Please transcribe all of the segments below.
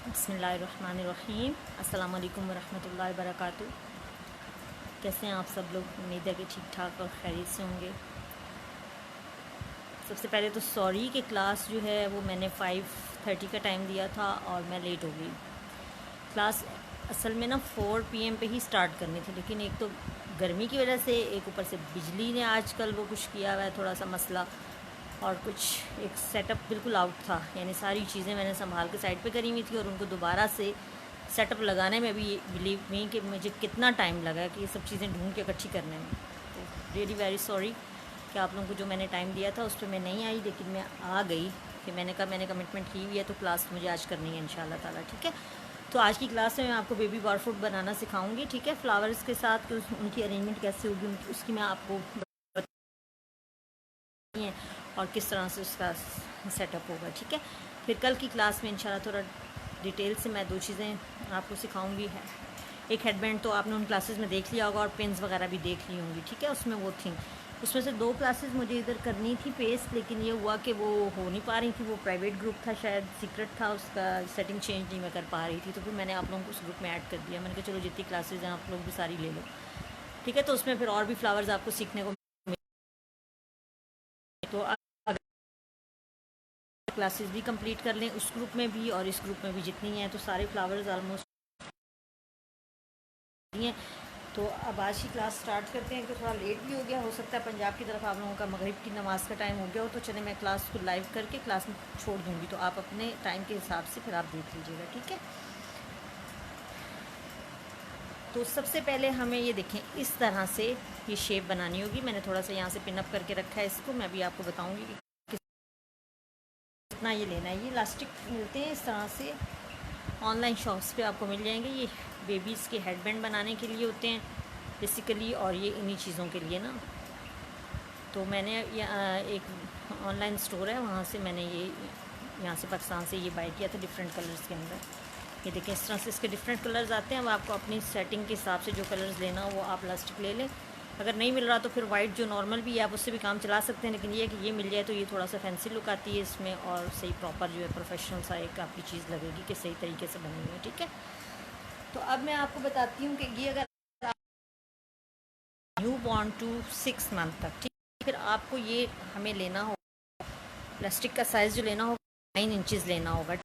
बिस्मिल्लाहिर्रहमानिर्रहीम। अस्सलाम वालेकुम वरहमतुल्लाहि वबरकातुहू। कैसे हैं आप सब लोग? उम्मीद है कि ठीक ठाक और खैरियत से होंगे। सबसे पहले तो सॉरी कि क्लास जो है वो मैंने 5:30 का टाइम दिया था और मैं लेट हो गई। क्लास असल में ना 4 PM पे ही स्टार्ट करनी थी, लेकिन एक तो गर्मी की वजह से, एक ऊपर से बिजली ने आजकल वो कुछ किया हुआ है थोड़ा सा मसला, और कुछ एक सेटअप बिल्कुल आउट था। यानी सारी चीज़ें मैंने संभाल के साइड पे करी हुई थी और उनको दोबारा से सेटअप लगाने में भी बिलीव मी कि मुझे कितना टाइम लगा कि ये सब चीज़ें ढूंढ के इकट्ठी करने में। तो रियली वेरी सॉरी कि आप लोगों को जो मैंने टाइम दिया था उस पर मैं नहीं आई, लेकिन मैं आ गई कि मैंने कमिटमेंट की हुई है तो क्लास मुझे आज करनी है इंशाल्लाह ताला। ठीक है, तो आज की क्लास में मैं आपको बेबी बारफूट बनाना सिखाऊंगी। ठीक है, फ्लावर्स के साथ कि उनकी अरेंजमेंट कैसे होगी उसकी मैं आपको है और किस तरह से उसका सेटअप होगा। ठीक है, फिर कल की क्लास में इंशाल्लाह थोड़ा डिटेल से मैं 2 चीज़ें आपको सिखाऊंगी। है एक हेडबैंड तो आपने उन क्लासेस में देख लिया होगा और पेन्स वगैरह भी देख ली होंगी। ठीक है, उसमें वो थी, उसमें से 2 क्लासेस मुझे इधर करनी थी पेस्ट, लेकिन ये हुआ कि वो हो नहीं पा रही थी। वो प्राइवेट ग्रुप था, शायद सीक्रेट था, उसका सेटिंग चेंज नहीं मैं कर पा रही थी, तो फिर मैंने आप लोगों को उस ग्रुप में ऐड कर दिया। मैंने कहा चलो जितनी क्लासेज हैं आप लोग भी सारी ले लो। ठीक है, तो उसमें फिर और भी फ्लावर्स आपको सीखने को तो क्लासेस भी कंप्लीट कर लें उस ग्रुप में भी और इस ग्रुप में भी जितनी हैं, तो सारे फ्लावर्स ऑलमोस्ट हैं। तो अब आज की क्लास स्टार्ट करते हैं कि थोड़ा लेट भी हो गया, हो सकता है पंजाब की तरफ आप लोगों का मगरिब की नमाज़ का टाइम हो गया हो, तो चले मैं क्लास को लाइव करके क्लास में छोड़ दूँगी, तो आप अपने टाइम के हिसाब से फिर आप देख लीजिएगा। ठीक है, तो सबसे पहले हमें ये देखें, इस तरह से ये शेप बनानी होगी। मैंने थोड़ा सा यहाँ से पिनअप करके रखा है इसको, मैं भी आपको बताऊँगी कि कितना ये लेना है। ये इलास्टिक मिलते हैं इस तरह से, ऑनलाइन शॉप्स पे आपको मिल जाएंगे। ये बेबीज़ के हेडबैंड बनाने के लिए होते हैं बेसिकली, और ये इन्हीं चीज़ों के लिए ना। तो मैंने एक ऑनलाइन स्टोर है, वहाँ से मैंने ये यहाँ से पाकिस्तान से ये बाय किया था डिफरेंट कलर्स के अंदर। ये देखें, इस तरह से इसके डिफरेंट कलर्स आते हैं। अब आपको अपनी सेटिंग के हिसाब से जो कलर्स लेना हो वो आप इलास्टिक ले लें। अगर नहीं मिल रहा तो फिर वाइट जो नॉर्मल भी है आप उससे भी काम चला सकते हैं, लेकिन ये है कि ये मिल जाए तो ये थोड़ा सा फैंसी लुक आती है इसमें, और सही प्रॉपर जो है प्रोफेशनल सा एक आपकी चीज़ लगेगी कि सही तरीके से बनी हुई है। ठीक है, तो अब मैं आपको बताती हूँ कि ये अगर यू बॉर्न टू 6 मंथ तक, ठीक, फिर आपको ये हमें लेना हो प्लास्टिक का साइज़ जो लेना होगा 9 इंचज़ लेना होगा। ठीक,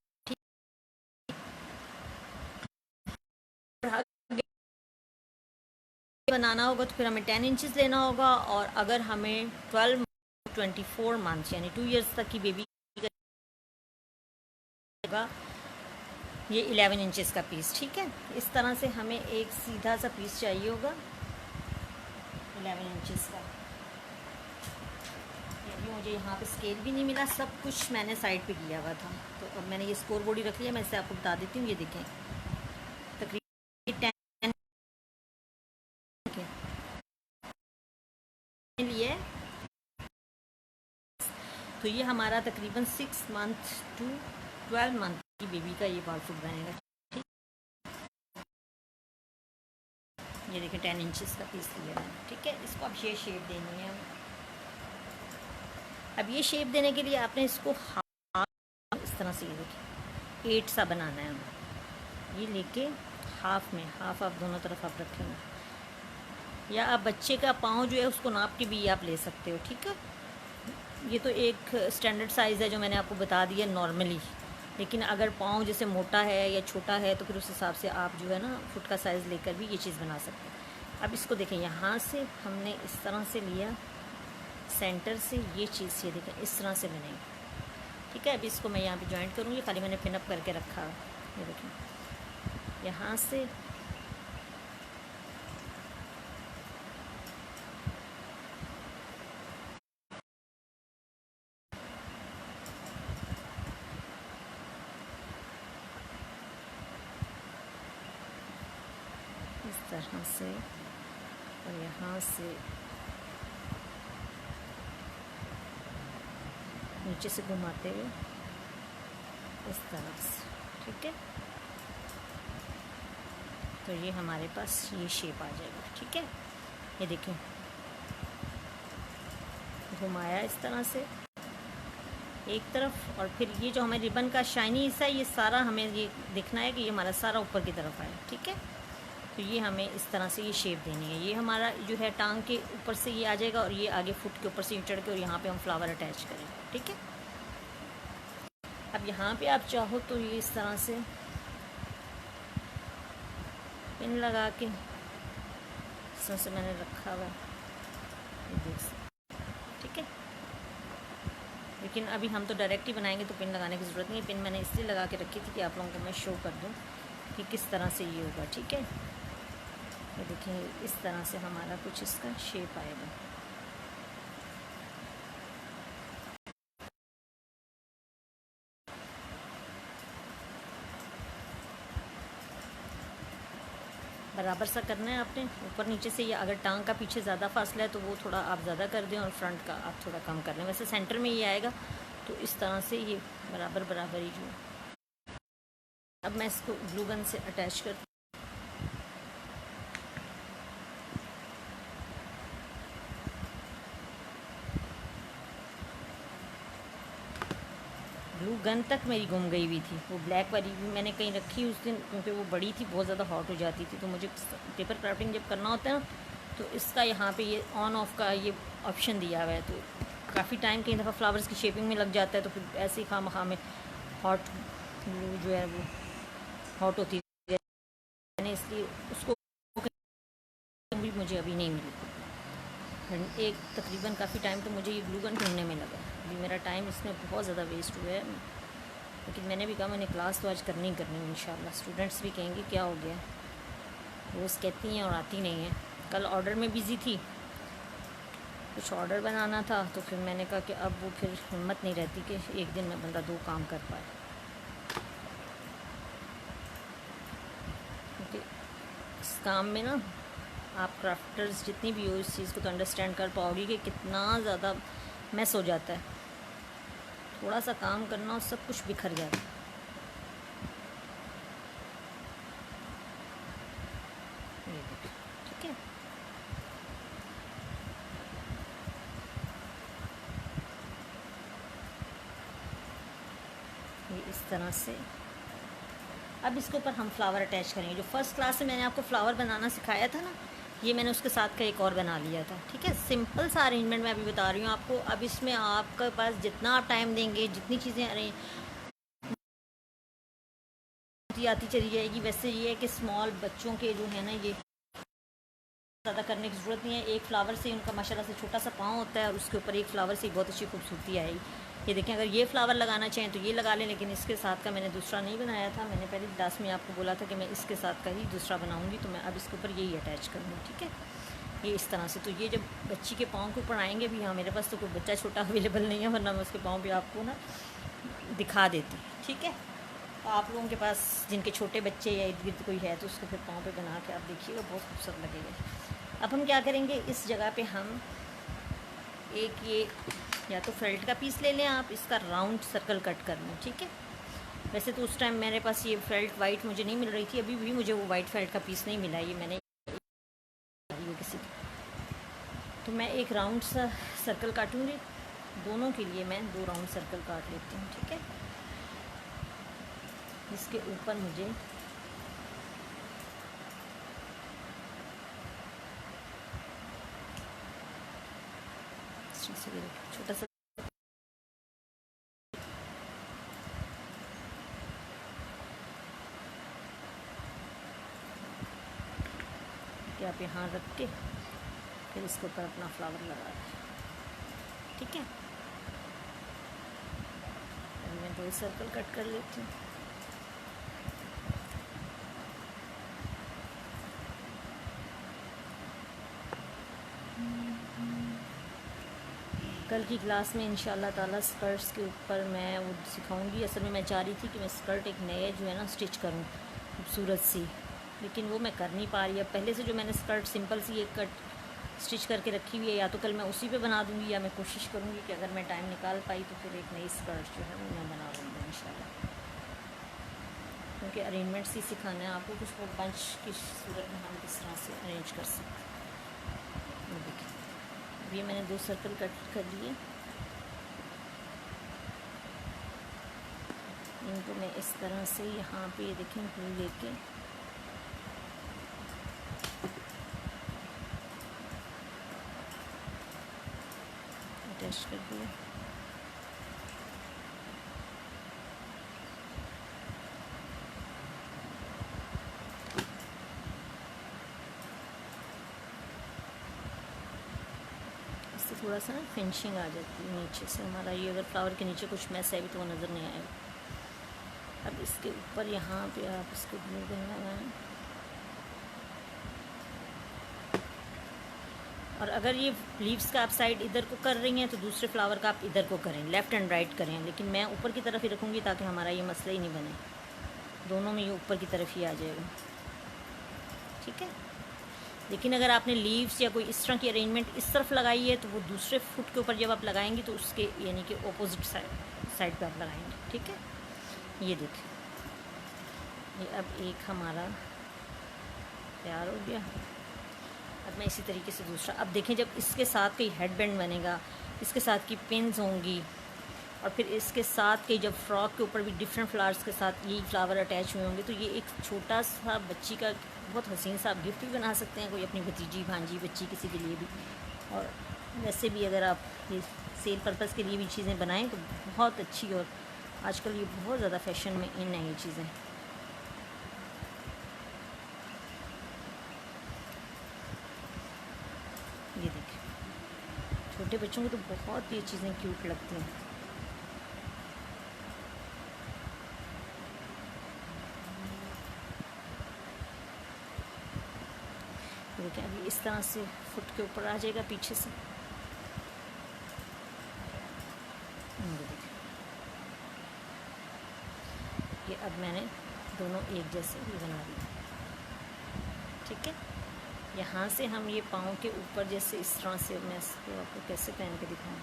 बनाना होगा तो फिर हमें 10 इंचज़ लेना होगा, और अगर हमें 24 मंथ्स यानी 2 ईयर्स तक की बेबी होगा ये 11 इंचज़ का पीस। ठीक है, इस तरह से हमें एक सीधा सा पीस चाहिए होगा 11 इंचज़ का। यानी मुझे यहाँ पे स्केल भी नहीं मिला, सब कुछ मैंने साइड पे किया हुआ था। तो अब मैंने ये स्कोर बोर्ड ही रख लिया, मैं इससे आपको बता देती हूँ। ये देखें, तकरीबन 10 लिए, तो ये हमारा तकरीबन 6 मंथ टू 12 मंथ की बेबी का ये बारफूट बनेगा। ठीक, ये देखिए 10 इंचज़ का पीस लिया मैंने। ठीक है, इसको अब ये शेप देनी है। अब ये शेप देने के लिए आपने इसको हाफ इस तरह से, ये देखिए 8 सा बनाना है हमें। ये लेके हाफ में, हाफ आप दोनों तरफ आप रखेंगे, या आप बच्चे का पाँव जो है उसको नाप के भी आप ले सकते हो। ठीक है, ये तो एक स्टैंडर्ड साइज़ है जो मैंने आपको बता दिया नॉर्मली, लेकिन अगर पाँव जैसे मोटा है या छोटा है तो फिर उस हिसाब से आप जो है ना फुट का साइज़ लेकर भी ये चीज़ बना सकते हैं। अब इसको देखें, यहाँ से हमने इस तरह से लिया, सेंटर से ये चीज़, ये देखें इस तरह से बनेगी। ठीक है, अब इसको मैं यहाँ पे जॉइंट करूँगी, खाली मैंने पिनअप करके रखा। ये देखें, यहाँ से इस तरह से, और यहाँ से नीचे से घुमाते हुए इस तरह से। ठीक है, तो ये हमारे पास ये शेप आ जाएगा। ठीक है, ये देखें, घुमाया इस तरह से, एक तरफ, और फिर ये जो हमें रिबन का शाइनी हिस्सा है ये सारा हमें ये देखना है कि ये हमारा सारा ऊपर की तरफ आए, ठीक है। तो ये हमें इस तरह से ये शेप देनी है। ये हमारा जो है टांग के ऊपर से ये आ जाएगा और ये आगे फुट के ऊपर से चढ़ के और यहाँ पे हम फ्लावर अटैच करें, ठीक है। अब यहाँ पे आप चाहो तो ये इस तरह से पिन लगा के इस तरह से मैंने रखा हुआ है, ये देख सकते, ठीक है। लेकिन अभी हम तो डायरेक्ट ही बनाएंगे तो पिन लगाने की ज़रूरत नहीं है। पिन मैंने इसलिए लगा के रखी थी कि आप लोगों को मैं शो कर दूँ कि किस तरह से ये होगा, ठीक है। ये देखें इस तरह से हमारा कुछ इसका शेप आएगा। बराबर सा करना है आपने ऊपर नीचे से। ये अगर टांग का पीछे ज़्यादा फासला है तो वो थोड़ा आप ज़्यादा कर दें और फ्रंट का आप थोड़ा कम कर लें। वैसे सेंटर में ये आएगा तो इस तरह से ये बराबर बराबर ही जो। अब मैं इसको ग्लू गन से अटैच कर, ग्लू गन तक मेरी गुम गई हुई थी। वो ब्लैक वाली भी मैंने कहीं रखी उस दिन, क्योंकि वो बड़ी थी, बहुत ज़्यादा हॉट हो जाती थी। तो मुझे पेपर क्राफ्टिंग जब करना होता है ना तो इसका यहाँ पे ये ऑन ऑफ का ये ऑप्शन दिया हुआ है। तो काफ़ी टाइम कई दफ़ा फ्लावर्स की शेपिंग में लग जाता है, तो फिर ऐसे ही खाम में हॉट ग्लू जो है वो हॉट होती है, मैंने इसलिए उसको भी मुझे अभी नहीं मिली। एक तकरीबन काफ़ी टाइम तो मुझे ये ग्लू गन ढूंढने में लगा। अभी मेरा टाइम इसमें बहुत ज़्यादा वेस्ट हुआ है, लेकिन मैंने भी कहा मैंने क्लास तो आज करनी ही करनी है इंशाल्लाह। स्टूडेंट्स भी कहेंगे क्या हो गया, रोज़ कहती हैं और आती नहीं हैं। कल ऑर्डर में बिज़ी थी, कुछ ऑर्डर बनाना था, तो फिर मैंने कहा कि अब वो फिर हिम्मत नहीं रहती कि एक दिन में बंदा 2 काम कर पाए, क्योंकि इस काम में ना आप क्राफ्टर्स जितनी भी हो इस चीज़ को तो अंडरस्टैंड कर पाओगी कि कितना ज़्यादा मैस हो जाता है। थोड़ा सा काम करना और सब कुछ बिखर जाता है। ठीक है, ये इस तरह से। अब इसके ऊपर हम फ्लावर अटैच करेंगे। जो फर्स्ट क्लास में मैंने आपको फ्लावर बनाना सिखाया था ना, ये मैंने उसके साथ का एक और बना लिया था, ठीक है। सिंपल सा अरेंजमेंट मैं अभी बता रही हूँ आपको। अब इसमें आपके पास जितना आप टाइम देंगे, जितनी चीज़ें अरेंज आती चली जाएगी। वैसे ये है कि स्मॉल बच्चों के जो है ना, ये ज़्यादा करने की ज़रूरत नहीं है। एक फ्लावर से उनका माशाल्लाह से छोटा सा पाँव होता है और उसके ऊपर एक फ्लावर से बहुत अच्छी खूबसूरती आएगी। ये देखें, अगर ये फ्लावर लगाना चाहें तो ये लगा लें, लेकिन इसके साथ का मैंने दूसरा नहीं बनाया था। मैंने पहले क्लास में आपको बोला था कि मैं इसके साथ का ही दूसरा बनाऊँगी, तो मैं अब इसके ऊपर यही अटैच करूँगी, ठीक है। ये इस तरह से। तो ये जब बच्ची के पाँव के ऊपर आएंगे भी, हाँ मेरे पास तो कोई बच्चा छोटा अवेलेबल नहीं है, वरना मैं उसके पाँव भी आपको ना दिखा देती, ठीक है। तो आप लोगों के पास जिनके छोटे बच्चे या इर्द गिर्द कोई है तो उसको फिर पाँव पे बना के आप देखिएगा, बहुत खूबसूरत लगेगा। अब हम क्या करेंगे, इस जगह पे हम एक ये या तो फेल्ट का पीस ले लें आप, इसका राउंड सर्कल कट कर लें, ठीक है। वैसे तो उस टाइम मेरे पास ये फेल्ट वाइट मुझे नहीं मिल रही थी, अभी भी मुझे वो वाइट फेल्ट का पीस नहीं मिला। ये मैंने किसी, तो मैं एक राउंड सा सर्कल काटूँगी। दोनों के लिए मैं 2 राउंड सर्कल काट लेती हूँ, ठीक है। इसके ऊपर मुझे छोटा सा कि आप यहाँ रख के फिर इसके ऊपर अपना फ्लावर लगा दें, ठीक है। मैं 2 सर्कल कट कर लेती हूँ। कल की क्लास में इंशाल्लाह ताला स्कर्ट्स के ऊपर मैं वो सिखाऊंगी। असल में मैं चाह रही थी कि मैं स्कर्ट एक नए जो है ना स्टिच करूँ खूबसूरत सी, लेकिन वो मैं कर नहीं पा रही। अब पहले से जो मैंने स्कर्ट सिंपल सी एक कट स्टिच करके रखी हुई है, या तो कल मैं उसी पे बना दूँगी या मैं कोशिश करूँगी कि अगर मैं टाइम निकाल पाई तो फिर एक नई स्कर्ट जो है वो मैं बना लूँगी इंशाल्लाह। क्योंकि अरेंजमेंट्स ही सिखाना है आपको, कुछ वो बंच की सूरत में हम किस तरह से अरेंज कर सकते हैं। देखिए, ये मैंने 2 सर्कल कट कर लिए। इनको मैं इस तरह से यहाँ पे ये देखें ग्लू लेके अटैच कर दिया। इससे थोड़ा सा ना फिनिशिंग आ जाती है नीचे से हमारा। ये अगर फ्लावर के नीचे कुछ मैस है भी तो वो नज़र नहीं आएगा। अब इसके ऊपर यहाँ पे आप इसको ग्लू गन लगाएं। और अगर ये लीव्स का आप साइड इधर को कर रही हैं तो दूसरे फ्लावर का आप इधर को करें, लेफ़्ट एंड राइट करें। लेकिन मैं ऊपर की तरफ ही रखूँगी ताकि हमारा ये मसला ही नहीं बने, दोनों में ये ऊपर की तरफ ही आ जाएगा। ठीक है। लेकिन अगर आपने लीव्स या कोई इस तरह की अरेंजमेंट इस तरफ लगाई है तो वो दूसरे फुट के ऊपर जब आप लगाएंगी तो उसके यानी कि ऑपोजिट साइड पे आप लगाएंगे। ठीक है। ये देखिए, ये अब एक हमारा तैयार हो गया। अब मैं इसी तरीके से दूसरा, अब देखें जब इसके साथ कोई हेड बैंड बनेगा, इसके साथ की पिन्स होंगी और फिर इसके साथ के जब फ्रॉक के ऊपर भी डिफरेंट फ्लावर्स के साथ यही फ्लावर अटैच हुए होंगे तो ये एक छोटा सा बच्ची का बहुत हसीन सा आप गिफ्ट भी बना सकते हैं, कोई अपनी भतीजी भांजी बच्ची किसी के लिए भी। और वैसे भी अगर आप ये सेल पर्पज़ के लिए भी चीज़ें बनाएं तो बहुत अच्छी, और आजकल ये बहुत ज़्यादा फैशन में इन है ये चीज़ें। ये देखिए, छोटे बच्चों को तो बहुत ये चीज़ें क्यूट लगती हैं। देखिए अभी इस तरह से फुट के ऊपर आ जाएगा पीछे से। ये अब मैंने दोनों एक जैसे ही बना दिए। ठीक है। यहाँ से हम ये पाँव के ऊपर जैसे इस तरह से, मैं इसको आपको कैसे पहन के दिखाऊँ,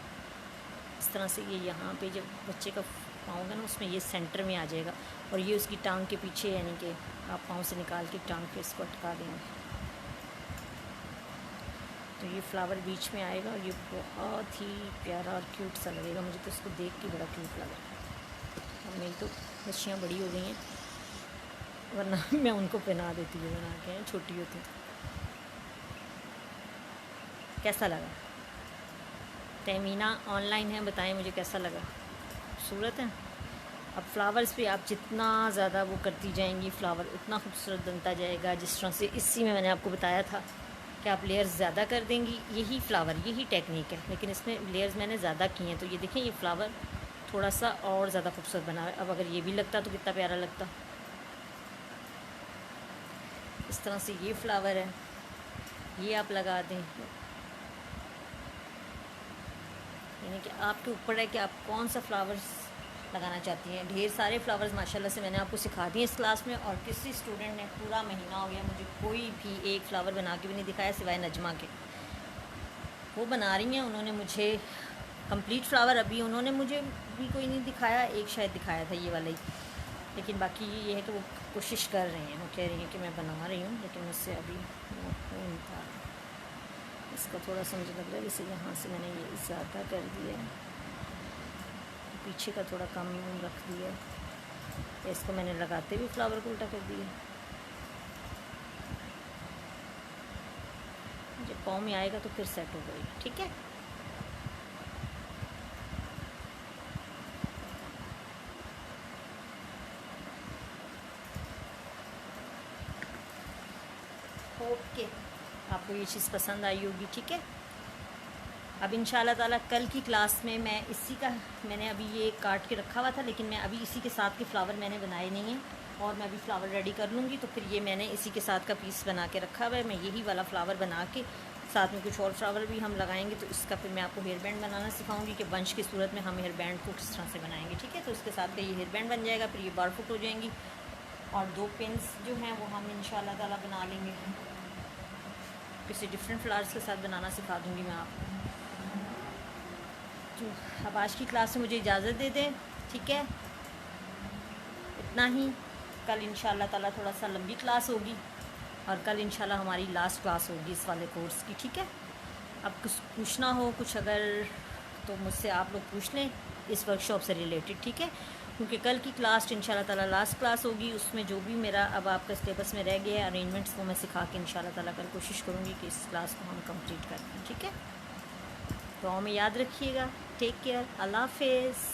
इस तरह से ये यहाँ पे जब बच्चे का पाँव होगा ना उसमें ये सेंटर में आ जाएगा और ये उसकी टांग के पीछे, यानी कि आप पाँव से निकाल के टांग पे इसको अटका देंगे तो ये फ्लावर बीच में आएगा और ये बहुत ही प्यारा और क्यूट सा लगेगा। मुझे तो इसको देख के बड़ा क्यूट लगा। अब मेरी तो बच्चियाँ बड़ी हो गई हैं, वरना मैं उनको पहना देती हूँ बना के, छोटी होती। कैसा लगा? तहमीना ऑनलाइन है, बताएं मुझे कैसा लगा। खूबसूरत है। अब फ्लावर्स पे आप जितना ज़्यादा वो करती जाएंगी फ्लावर उतना खूबसूरत बनता जाएगा। जिस तरह से इसी में मैंने आपको बताया था कि आप लेयर्स ज़्यादा कर देंगी, यही फ्लावर, यही टेक्निक है, लेकिन इसमें लेयर्स मैंने ज़्यादा की हैं तो ये देखें ये फ्लावर थोड़ा सा और ज़्यादा खूबसूरत बना है। अब अगर ये भी लगता तो कितना प्यारा लगता। इस तरह से ये फ्लावर है, ये आप लगा दें, यानी कि आपके ऊपर है कि आप कौन सा फ्लावर्स लगाना चाहती हैं। ढेर सारे फ्लावर्स माशाल्लाह से मैंने आपको सिखा दिए इस क्लास में, और किसी स्टूडेंट ने पूरा महीना हो गया मुझे कोई भी एक फ़्लावर बना के भी नहीं दिखाया सिवाय नजमा के। वो बना रही हैं, उन्होंने मुझे कंप्लीट फ्लावर अभी उन्होंने मुझे भी कोई नहीं दिखाया, एक शायद दिखाया था ये वाला ही, लेकिन बाकी ये है कि वो कोशिश कर रही हैं, वो कह रही हैं कि मैं बना रही हूँ लेकिन मुझसे अभी वो हो नहीं पा रहा। इसका थोड़ा सा मुझे लग रहा है जैसे यहाँ से मैंने ये ज़्यादा कर दिया है, पीछे का थोड़ा कम रख दिया, इसको मैंने लगाते हुए फ्लावर को उल्टा कर दिया। जब पाँव में आएगा तो फिर सेट हो गई। ठीक है। ओके, आपको ये चीज़ पसंद आई होगी। ठीक है। अब इंशाल्लाह ताला कल की क्लास में मैं इसी का, मैंने अभी ये काट के रखा हुआ था लेकिन मैं अभी इसी के साथ के फ्लावर मैंने बनाए नहीं हैं, और मैं अभी फ्लावर रेडी कर लूँगी तो फिर ये मैंने इसी के साथ का पीस बना के रखा हुआ है। मैं यही वाला फ्लावर बना के साथ में कुछ और फ्लावर भी हम लगाएंगे तो इसका फिर मैं आपको हेयर बैंड बनाना सिखाऊंगी कि बंच की सूरत में हम हेयर बैंड को किस तरह से बनाएंगे। ठीक है। तो इसके साथ का ये हेयर बैंड बन जाएगा, फिर ये बार फुट हो जाएंगी और 2 पिन्स जो हैं वो हम इंशाल्लाह ताला बना लेंगे। किसी डिफरेंट फ्लावर्स के साथ बनाना सिखा दूँगी मैं आपको। तो अब आज की क्लास में मुझे इजाज़त दे दें। ठीक है, इतना ही। कल इंशाल्लाह ताला थोड़ा सा लंबी क्लास होगी और कल इंशाल्लाह हमारी लास्ट क्लास होगी इस वाले कोर्स की। ठीक है। अब कुछ पूछना हो कुछ अगर तो मुझसे आप लोग पूछ लें इस वर्कशॉप से रिलेटेड। ठीक है। क्योंकि कल की क्लास इंशाल्लाह ताला लास्ट क्लास होगी। उसमें जो भी मेरा अब आपका सिलेबस में रह गया है अरेंजमेंट्स, वो मैं सिखा के इंशाल्लाह ताला कल कोशिश करूँगी कि इस क्लास को हम कंप्लीट कर दें। ठीक है, दुआ में याद रखिएगा। टेक केयर, अल्लाह हाफिज़।